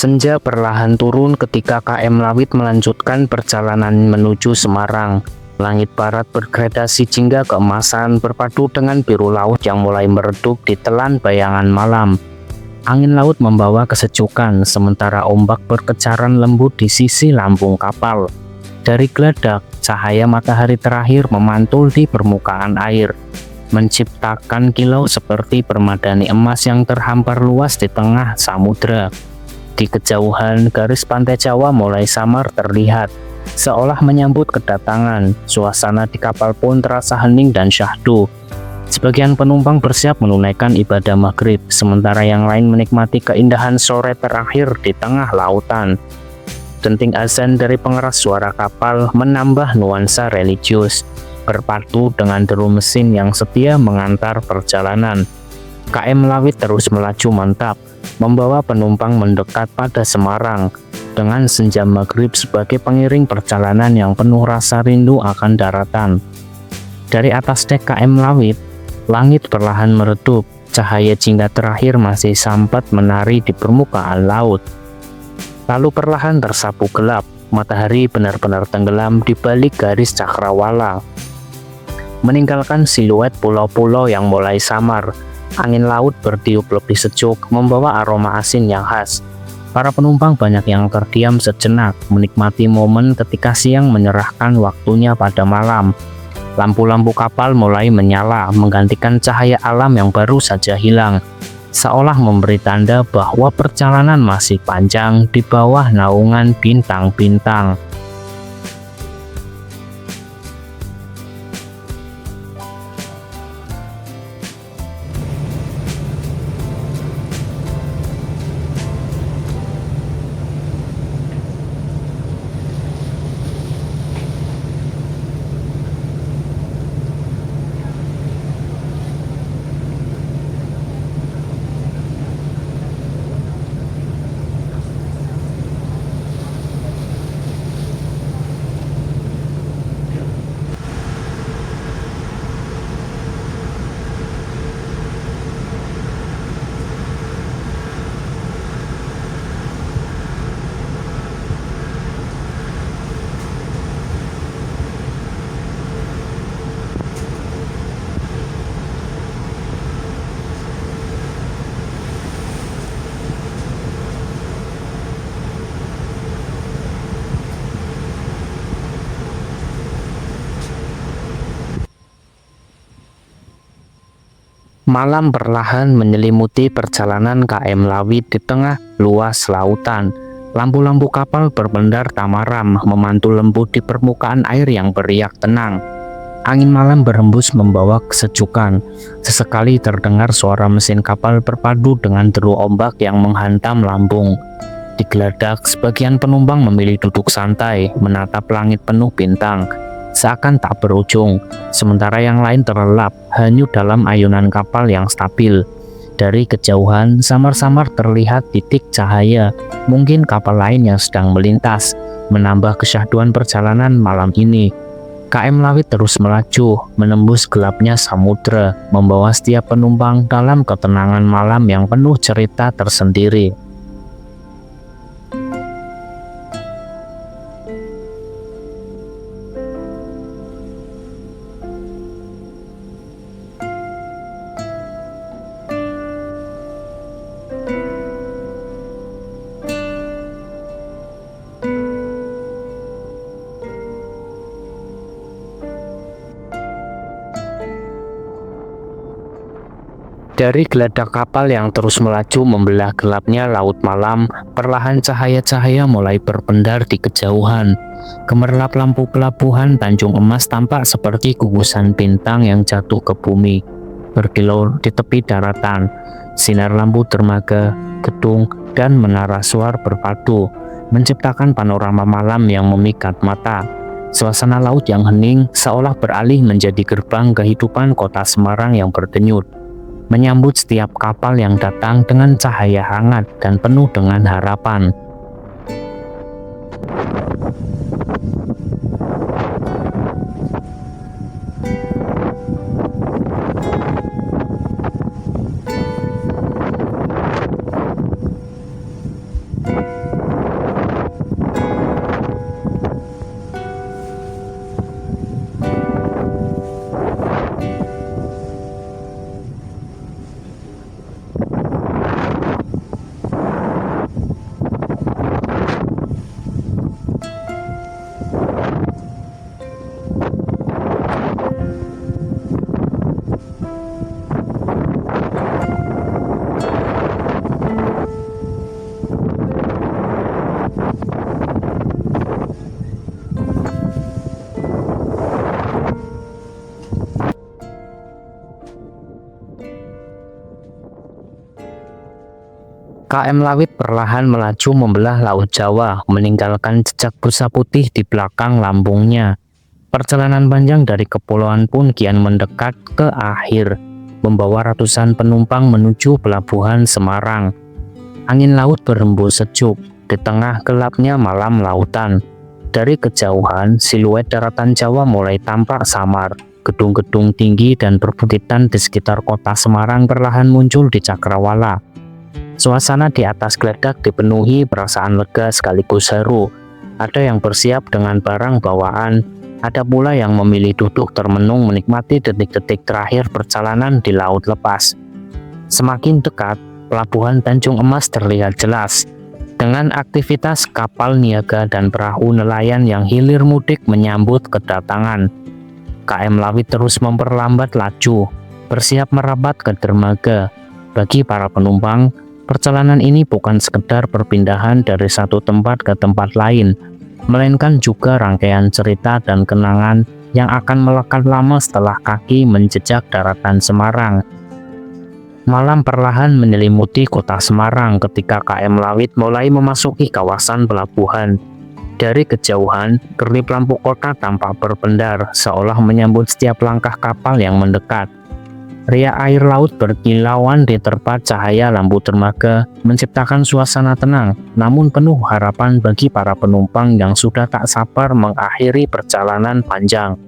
Senja perlahan turun ketika KM Lawit melanjutkan perjalanan menuju Semarang. Langit barat bergradasi jingga keemasan berpadu dengan biru laut yang mulai meredup di telan bayangan malam. Angin laut membawa kesejukan, sementara ombak berkejaran lembut di sisi lambung kapal. Dari geladak, cahaya matahari terakhir memantul di permukaan air, menciptakan kilau seperti permadani emas yang terhampar luas di tengah samudera. Di kejauhan, garis pantai Jawa mulai samar terlihat, seolah menyambut kedatangan. Suasana di kapal pun terasa hening dan syahdu. Sebagian penumpang bersiap menunaikan ibadah maghrib, sementara yang lain menikmati keindahan sore terakhir di tengah lautan. Denting azan dari pengeras suara kapal menambah nuansa religius, berpadu dengan deru mesin yang setia mengantar perjalanan. KM Lawit terus melaju mantap, membawa penumpang mendekat pada Semarang, dengan senja maghrib sebagai pengiring perjalanan yang penuh rasa rindu akan daratan. Dari atas dek KM Lawit, langit perlahan meredup, cahaya jingga terakhir masih sampat menari di permukaan laut. Lalu perlahan tersapu gelap, matahari benar-benar tenggelam di balik garis cakrawala, meninggalkan siluet pulau-pulau yang mulai samar. Angin laut bertiup lebih sejuk, membawa aroma asin yang khas. Para penumpang banyak yang terdiam sejenak, menikmati momen ketika siang menyerahkan waktunya pada malam. Lampu-lampu kapal mulai menyala, menggantikan cahaya alam yang baru saja hilang, seolah memberi tanda bahwa perjalanan masih panjang di bawah naungan bintang-bintang. Malam perlahan menyelimuti perjalanan KM Lawit di tengah luas lautan. Lampu-lampu kapal berbendar tamaram, memantul lembut di permukaan air yang beriak tenang. Angin malam berhembus membawa kesejukan. Sesekali terdengar suara mesin kapal berpadu dengan deru ombak yang menghantam lambung. Di geladak, sebagian penumpang memilih duduk santai, menatap langit penuh bintang, seakan tak berujung, sementara yang lain terlelap hanyut dalam ayunan kapal yang stabil. Dari kejauhan, samar-samar terlihat titik cahaya, mungkin kapal lain yang sedang melintas, menambah kesyahduan perjalanan malam ini. KM Lawit terus melaju, menembus gelapnya samudera, membawa setiap penumpang dalam ketenangan malam yang penuh cerita tersendiri. Dari geladak kapal yang terus melaju membelah gelapnya laut malam, perlahan cahaya-cahaya mulai berpendar di kejauhan. Gemerlap lampu pelabuhan Tanjung Emas tampak seperti gugusan bintang yang jatuh ke bumi, berkilau di tepi daratan. Sinar lampu dermaga, gedung, dan menara suar berpadu, menciptakan panorama malam yang memikat mata. Suasana laut yang hening seolah beralih menjadi gerbang kehidupan kota Semarang yang berdenyut, menyambut setiap kapal yang datang dengan cahaya hangat dan penuh dengan harapan. KM Lawit perlahan melaju membelah Laut Jawa, meninggalkan jejak busa putih di belakang lambungnya. Perjalanan panjang dari kepulauan pun kian mendekat ke akhir, membawa ratusan penumpang menuju pelabuhan Semarang. Angin laut berembus sejuk di tengah gelapnya malam lautan. Dari kejauhan, siluet daratan Jawa mulai tampak samar. Gedung-gedung tinggi dan perbukitan di sekitar kota Semarang perlahan muncul di cakrawala. Suasana di atas geledak dipenuhi perasaan lega sekaligus haru. Ada yang bersiap dengan barang bawaan, ada pula yang memilih duduk termenung menikmati detik-detik terakhir perjalanan di laut lepas. Semakin dekat, pelabuhan Tanjung Emas terlihat jelas, dengan aktivitas kapal niaga dan perahu nelayan yang hilir mudik menyambut kedatangan. KM Lawit terus memperlambat laju, bersiap merapat ke dermaga. Bagi para penumpang, perjalanan ini bukan sekedar perpindahan dari satu tempat ke tempat lain, melainkan juga rangkaian cerita dan kenangan yang akan melekat lama setelah kaki menjejak daratan Semarang. Malam perlahan menyelimuti kota Semarang ketika KM Lawit mulai memasuki kawasan pelabuhan. Dari kejauhan, kerlip lampu kota tampak berpendar, seolah menyambut setiap langkah kapal yang mendekat. Riak air laut berkilauan diterpa cahaya lampu dermaga, menciptakan suasana tenang, namun penuh harapan bagi para penumpang yang sudah tak sabar mengakhiri perjalanan panjang.